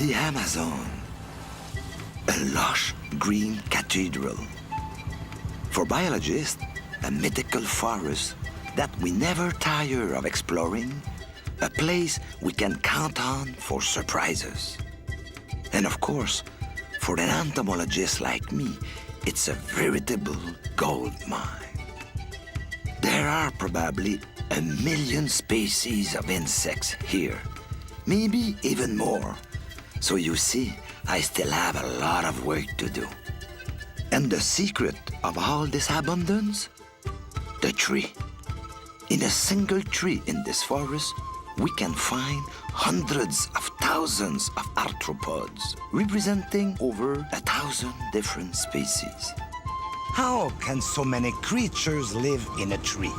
The Amazon, a lush green cathedral. For biologists, a mythical forest that we never tire of exploring, a place we can count on for surprises. And of course, for an entomologist like me, it's a veritable gold mine. There are probably 1 million species of insects here, maybe even more. So you see, I still have a lot of work to do. And the secret of all this abundance? The tree. In a single tree in this forest, we can find hundreds of thousands of arthropods, representing over 1,000 different species. How can so many creatures live in a tree?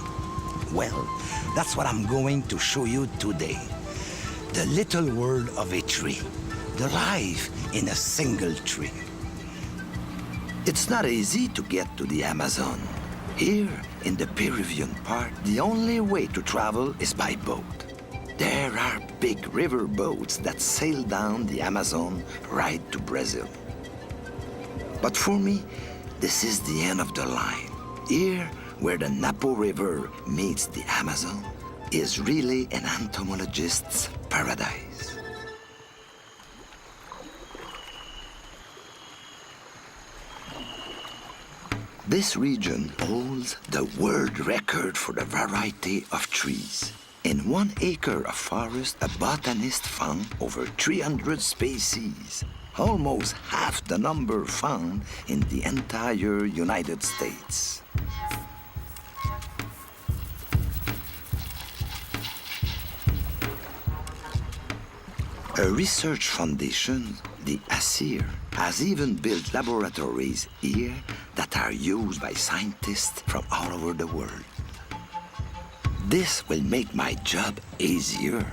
Well, that's what I'm going to show you today. The little world of a tree. The life in a single tree. It's not easy to get to the Amazon. Here, in the Peruvian part, the only way to travel is by boat. There are big river boats that sail down the Amazon right to Brazil. But for me, this is the end of the line. Here, where the Napo River meets the Amazon, is really an entomologist's paradise. This region holds the world record for the variety of trees. In 1 acre of forest, a botanist found over 300 species, almost half the number found in the entire United States. A research foundation, the ASIR, has even built laboratories here that are used by scientists from all over the world. This will make my job easier.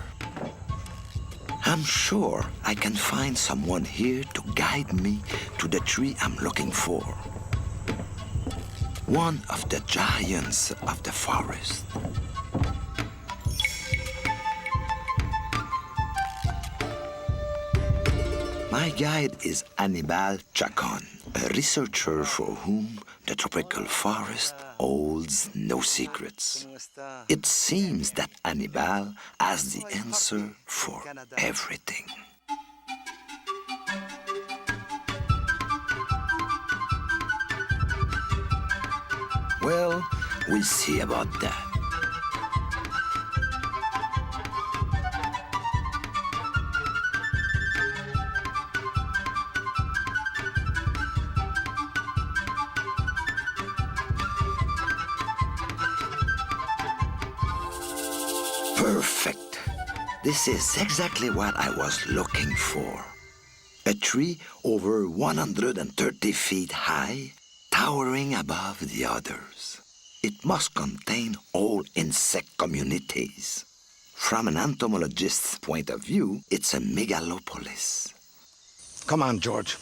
I'm sure I can find someone here to guide me to the tree I'm looking for. One of the giants of the forest. My guide is Anibal Chacon, a researcher for whom the tropical forest holds no secrets. It seems that Anibal has the answer for everything. Well, we'll see about that. Perfect. This is exactly what I was looking for. A tree over 130 feet high, towering above the others. It must contain all insect communities. From an entomologist's point of view, it's a megalopolis. Come on, George.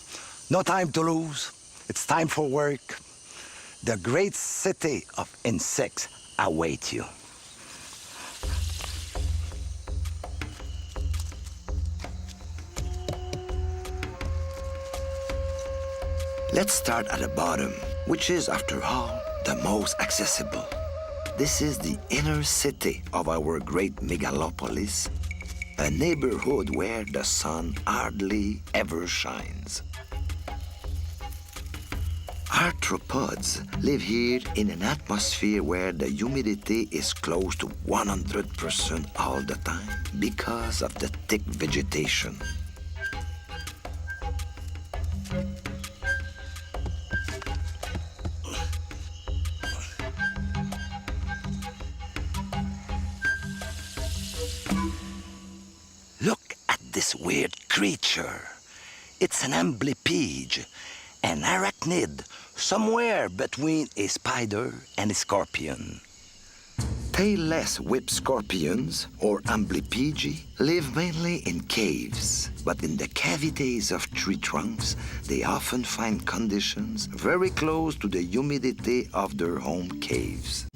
No time to lose. It's time for work. The great city of insects awaits you. Let's start at the bottom, which is, after all, the most accessible. This is the inner city of our great megalopolis, a neighborhood where the sun hardly ever shines. Arthropods live here in an atmosphere where the humidity is close to 100% all the time because of the thick vegetation. Look at this weird creature. It's an amblypige, an arachnid, somewhere between a spider and a scorpion. Tailless whip scorpions, or amblypigi, live mainly in caves, but in the cavities of tree trunks, they often find conditions very close to the humidity of their home caves.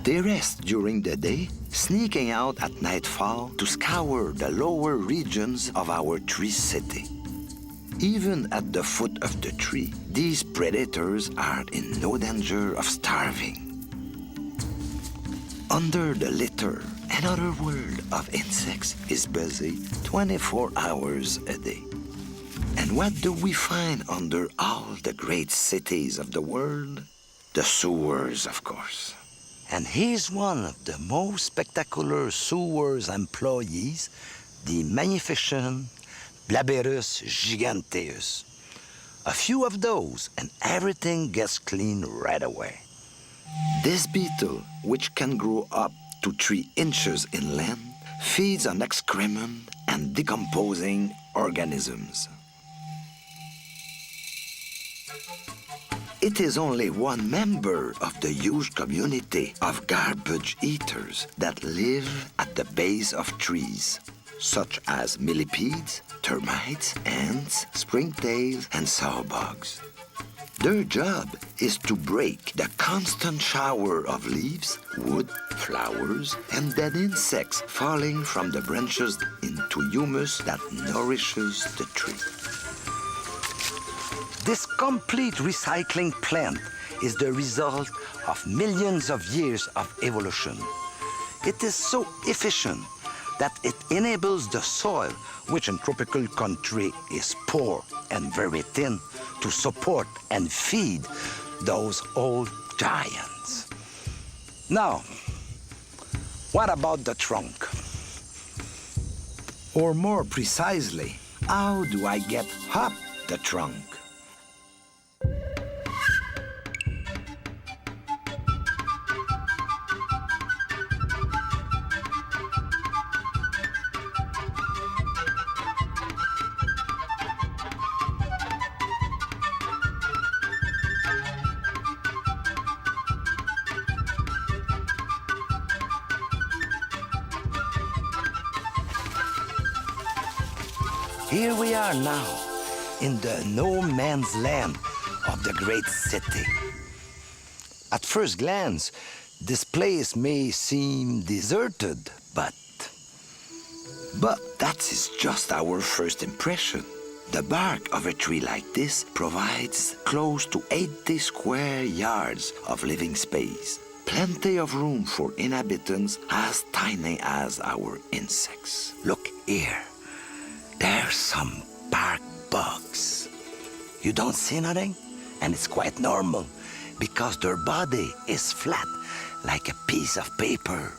They rest during the day, sneaking out at nightfall to scour the lower regions of our tree city. Even at the foot of the tree, these predators are in no danger of starving. Under the litter, another world of insects is busy 24 hours a day. And what do we find under all the great cities of the world? The sewers, of course. And here's one of the most spectacular sewers employees, the magnificent Blaberus giganteus. A few of those and everything gets clean right away. This beetle, which can grow up to 3 inches in length, feeds on excrement and decomposing organisms. It is only one member of the huge community of garbage eaters that live at the base of trees, such as millipedes, termites, ants, springtails, and sawbugs. Their job is to break the constant shower of leaves, wood, flowers, and dead insects falling from the branches into humus that nourishes the tree. This complete recycling plant is the result of millions of years of evolution. It is so efficient that it enables the soil, which in tropical country is poor and very thin, to support and feed those old giants. Now, what about the trunk? Or more precisely, how do I get up the trunk? Here we are now, in the no man's land of the great city. At first glance, this place may seem deserted, but that is just our first impression. The bark of a tree like this provides close to 80 square yards of living space. Plenty of room for inhabitants as tiny as our insects. look here. There's some bark bugs. You don't see nothing? And it's quite normal because their body is flat like a piece of paper.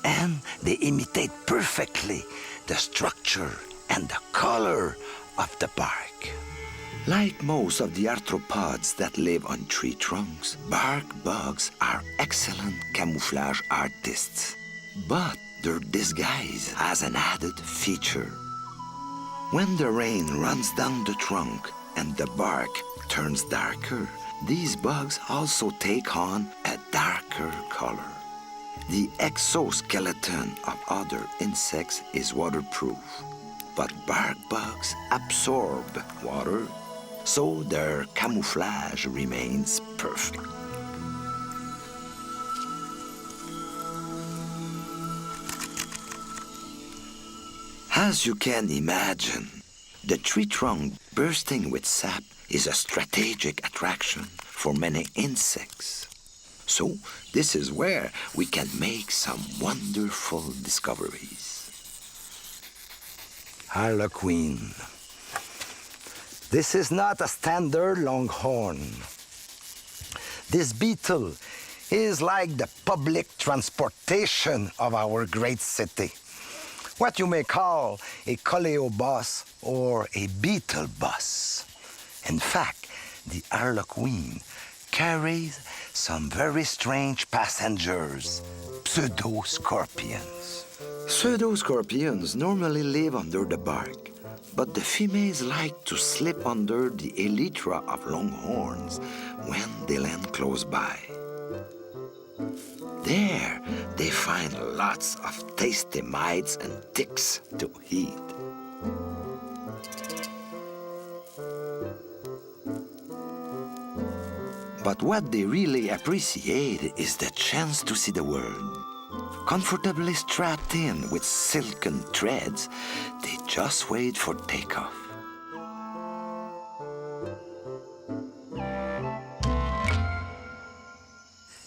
And they imitate perfectly the structure and the color of the bark. Like most of the arthropods that live on tree trunks, bark bugs are excellent camouflage artists. But their disguise has an added feature. When the rain runs down the trunk and the bark turns darker, these bugs also take on a darker color. The exoskeleton of other insects is waterproof, but bark bugs absorb water, so their camouflage remains perfect. As you can imagine, the tree trunk bursting with sap is a strategic attraction for many insects. So this is where we can make some wonderful discoveries. Harlequin. This is not a standard longhorn. This beetle is like the public transportation of our great city. What you may call a coleobus or a beetle bus. In fact, the harlequin carries some very strange passengers, pseudo-scorpions. Pseudoscorpions normally live under the bark, but the females like to slip under the elytra of longhorns when they land close by. There, they find lots of tasty mites and ticks to eat. But what they really appreciate is the chance to see the world. Comfortably strapped in with silken threads, they just wait for takeoff.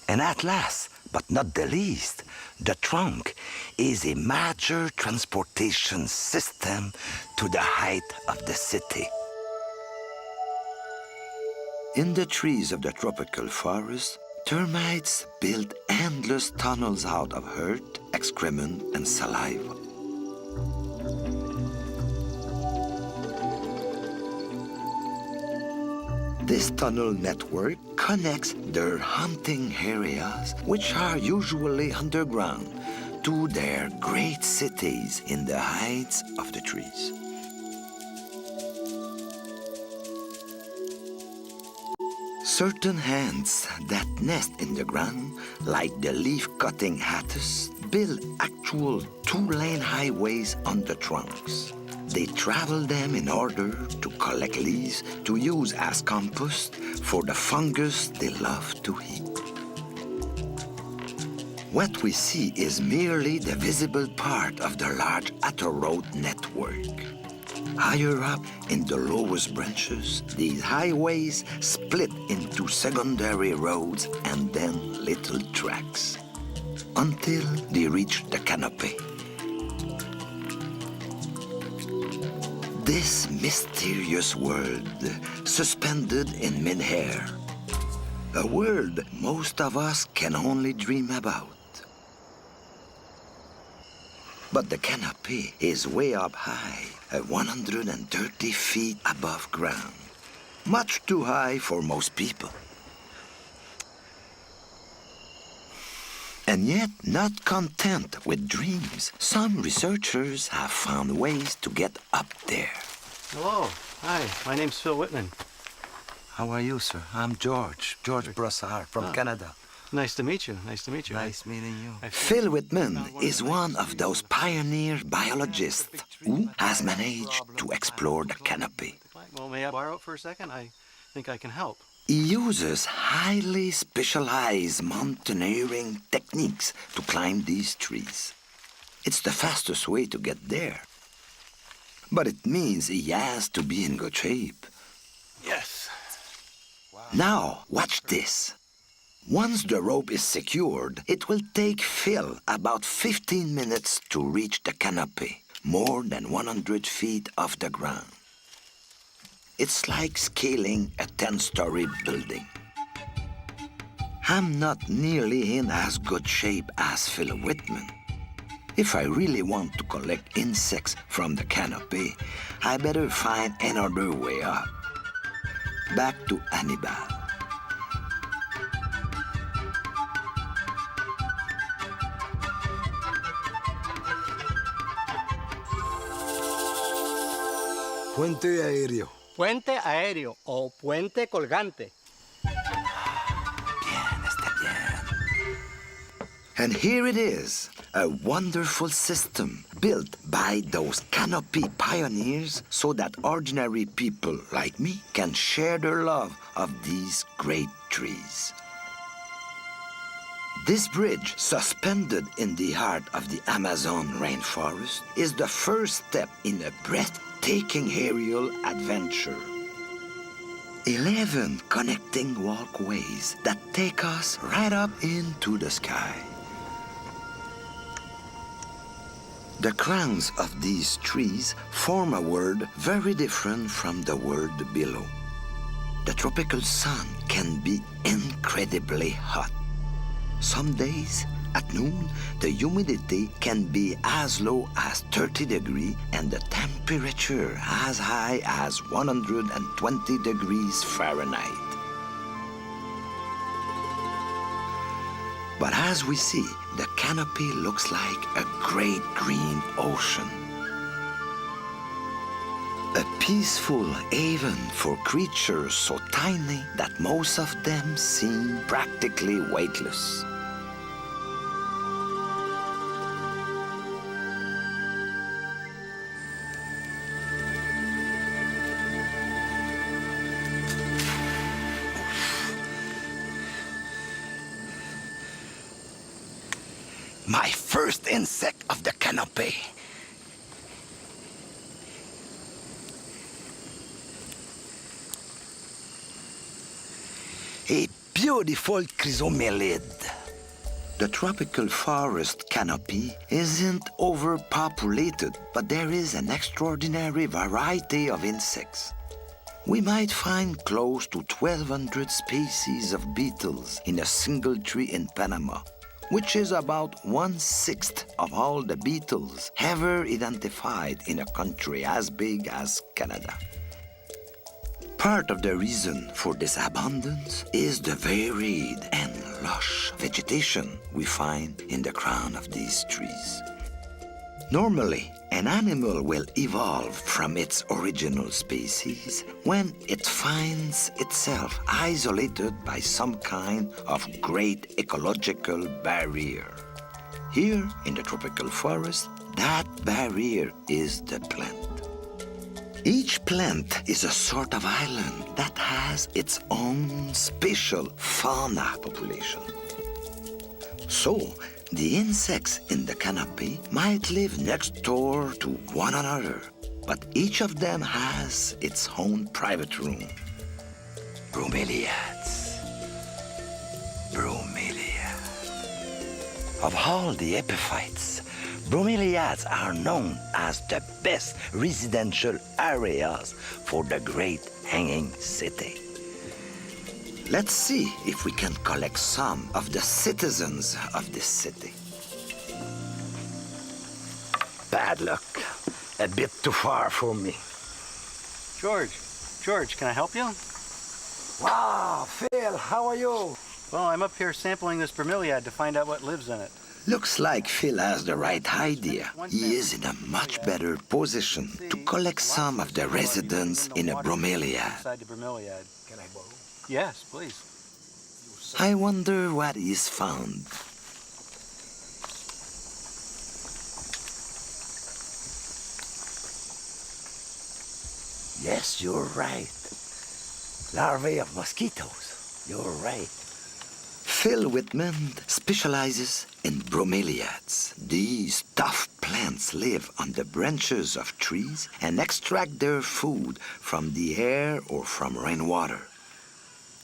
And at last, but not the least, the trunk is a major transportation system to the height of the city. In the trees of the tropical forest, termites build endless tunnels out of earth, excrement, and saliva. This tunnel network connects their hunting areas, which are usually underground, to their great cities in the heights of the trees. Certain ants that nest in the ground, like the leaf-cutting hatters, build actual two-lane highways on the trunks. They travel them in order to collect leaves to use as compost for the fungus they love to eat. What we see is merely the visible part of the large road network. Higher up in the lowest branches, these highways split into secondary roads and then little tracks until they reach the canopy. This mysterious world suspended in mid-air, a world most of us can only dream about. But the canopy is way up high, at 130 feet above ground. Much too high for most people. And yet, not content with dreams, some researchers have found ways to get up there. Hello. Hi. My name's Phil Whitman. How are you, sir? I'm George Brossard from Canada. Nice to meet you. Nice to meet you. Nice meeting you. Phil Whitman is one of those pioneer biologists who has managed to explore the canopy. Well, may I borrow it for a second? I think I can help. He uses highly specialized mountaineering techniques to climb these trees. It's the fastest way to get there. But it means he has to be in good shape. Yes. Wow. Now, watch this. Once the rope is secured, it will take Phil about 15 minutes to reach the canopy, more than 100 feet off the ground. It's like scaling a 10-story building. I'm not nearly in as good shape as Phil Whitman. If I really want to collect insects from the canopy, I better find another way up. Back to Hannibal. Puente aéreo. Puente aéreo o puente colgante. Bien, está bien. And here it is, a wonderful system built by those canopy pioneers so that ordinary people like me can share their love of these great trees. This bridge, suspended in the heart of the Amazon rainforest, is the first step in a breathtaking aerial adventure. 11 connecting walkways that take us right up into the sky. The crowns of these trees form a world very different from the world below. The tropical sun can be incredibly hot. Some days, at noon, the humidity can be as low as 30 degrees and the temperature as high as 120 degrees Fahrenheit. But as we see, the canopy looks like a great green ocean. A peaceful haven for creatures so tiny that most of them seem practically weightless. My first insect of the canopy. A beautiful chrysomelid. The tropical forest canopy isn't overpopulated, but there is an extraordinary variety of insects. We might find close to 1,200 species of beetles in a single tree in Panama, which is about 1/6 of all the beetles ever identified in a country as big as Canada. Part of the reason for this abundance is the varied and lush vegetation we find in the crown of these trees. Normally, an animal will evolve from its original species when it finds itself isolated by some kind of great ecological barrier. Here in the tropical forest, that barrier is the plant. Each plant is a sort of island that has its own special fauna population. So, the insects in the canopy might live next door to one another, but each of them has its own private room. Bromeliads. Bromeliads. Of all the epiphytes, bromeliads are known as the best residential areas for the Great Hanging City. Let's see if we can collect some of the citizens of this city. Bad luck. A bit too far for me. George, can I help you? Wow, Phil, how are you? Well, I'm up here sampling this bromeliad to find out what lives in it. Looks like Phil has the right idea. He is in a much better position to collect some of the residents in a bromeliad. Inside the bromeliad. Can I borrow? Yes, please. I wonder what he's found. Yes, you're right. Larvae of mosquitoes. You're right. Phil Whitman specializes in bromeliads. These tough plants live on the branches of trees and extract their food from the air or from rainwater.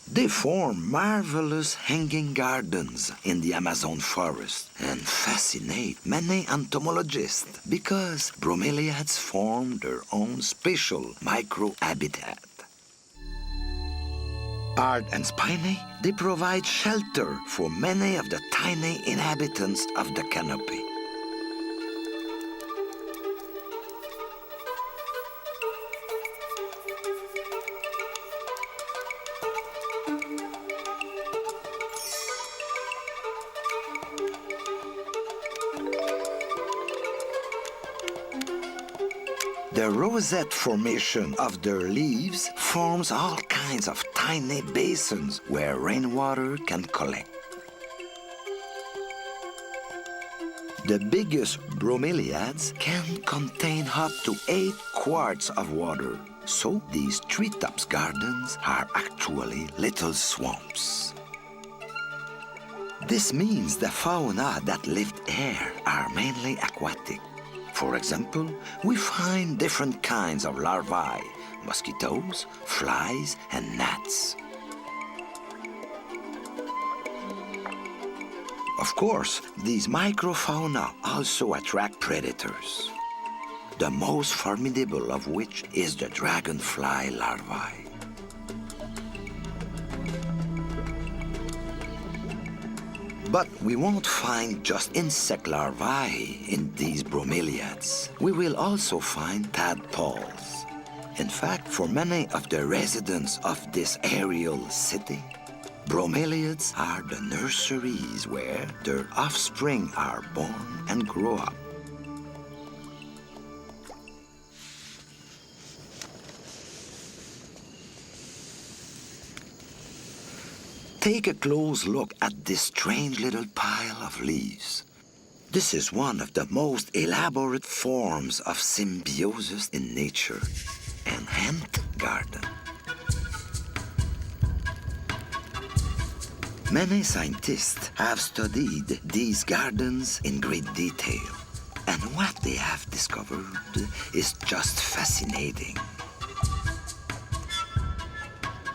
They form marvelous hanging gardens in the Amazon forest and fascinate many entomologists because bromeliads form their own special microhabitat. Hard and spiny, they provide shelter for many of the tiny inhabitants of the canopy. The rosette formation of their leaves forms all kinds of tiny basins where rainwater can collect. The biggest bromeliads can contain up to 8 quarts of water, so these treetops gardens are actually little swamps. This means the fauna that lived here are mainly aquatic. For example, we find different kinds of larvae, mosquitoes, flies, and gnats. Of course, these microfauna also attract predators, the most formidable of which is the dragonfly larvae. But we won't find just insect larvae in these bromeliads. We will also find tadpoles. In fact, for many of the residents of this aerial city, bromeliads are the nurseries where their offspring are born and grow up. Take a close look at this strange little pile of leaves. This is one of the most elaborate forms of symbiosis in nature, an ant garden. Many scientists have studied these gardens in great detail, and what they have discovered is just fascinating.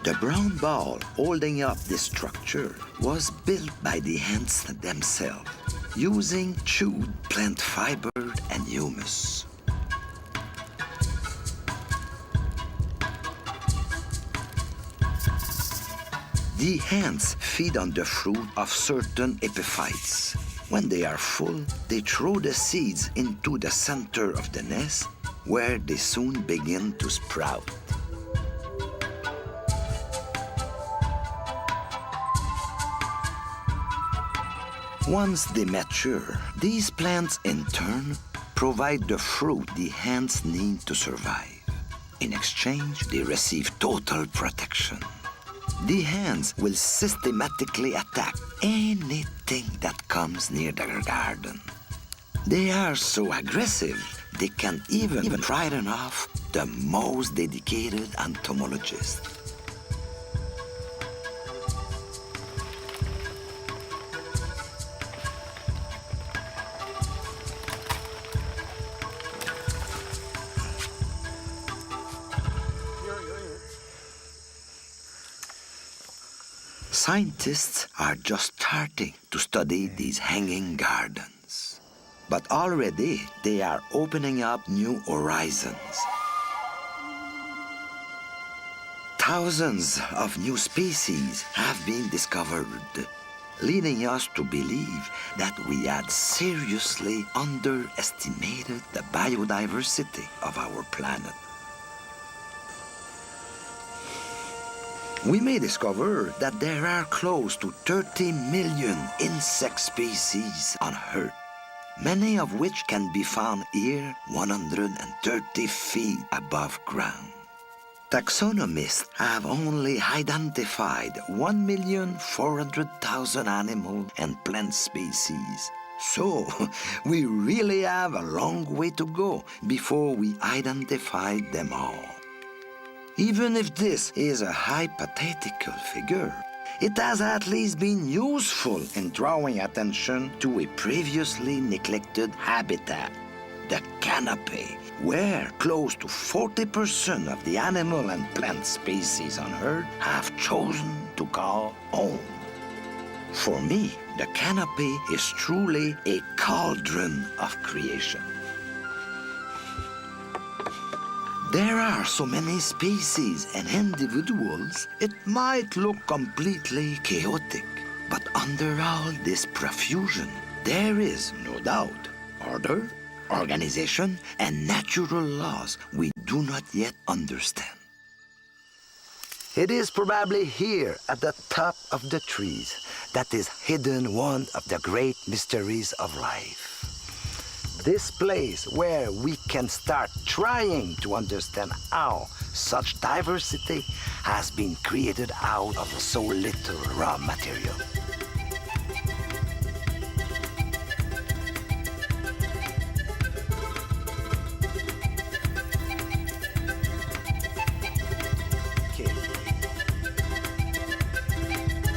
The brown ball holding up this structure was built by the ants themselves, using chewed plant fiber and humus. The ants feed on the fruit of certain epiphytes. When they are full, they throw the seeds into the center of the nest, where they soon begin to sprout. Once they mature, these plants in turn provide the fruit the ants need to survive. In exchange, they receive total protection. The ants will systematically attack anything that comes near their garden. They are so aggressive, they can even frighten off the most dedicated entomologists. Scientists are just starting to study these hanging gardens. But already they are opening up new horizons. Thousands of new species have been discovered, leading us to believe that we had seriously underestimated the biodiversity of our planet. We may discover that there are close to 30 million insect species on Earth, many of which can be found here 130 feet above ground. Taxonomists have only identified 1,400,000 animal and plant species. So, we really have a long way to go before we identify them all. Even if this is a hypothetical figure, it has at least been useful in drawing attention to a previously neglected habitat, the canopy, where close to 40% of the animal and plant species on Earth have chosen to call home. For me, the canopy is truly a cauldron of creation. There are so many species and individuals, it might look completely chaotic. But under all this profusion, there is, no doubt, order, organization, and natural laws we do not yet understand. It is probably here at the top of the trees that is hidden one of the great mysteries of life. This place where we can start trying to understand how such diversity has been created out of so little raw material.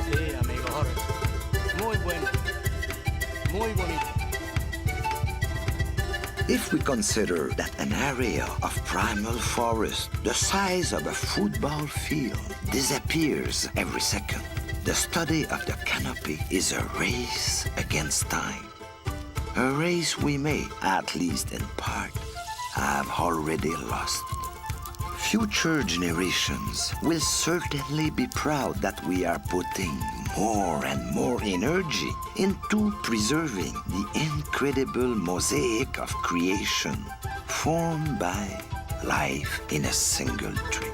Sí, amigo Jorge. Muy bueno. Muy bonito. If we consider that an area of primal forest the size of a football field disappears every second, the study of the canopy is a race against time. A race we may, at least in part, have already lost. Future generations will certainly be proud that we are putting more and more energy into preserving the incredible mosaic of creation formed by life in a single tree.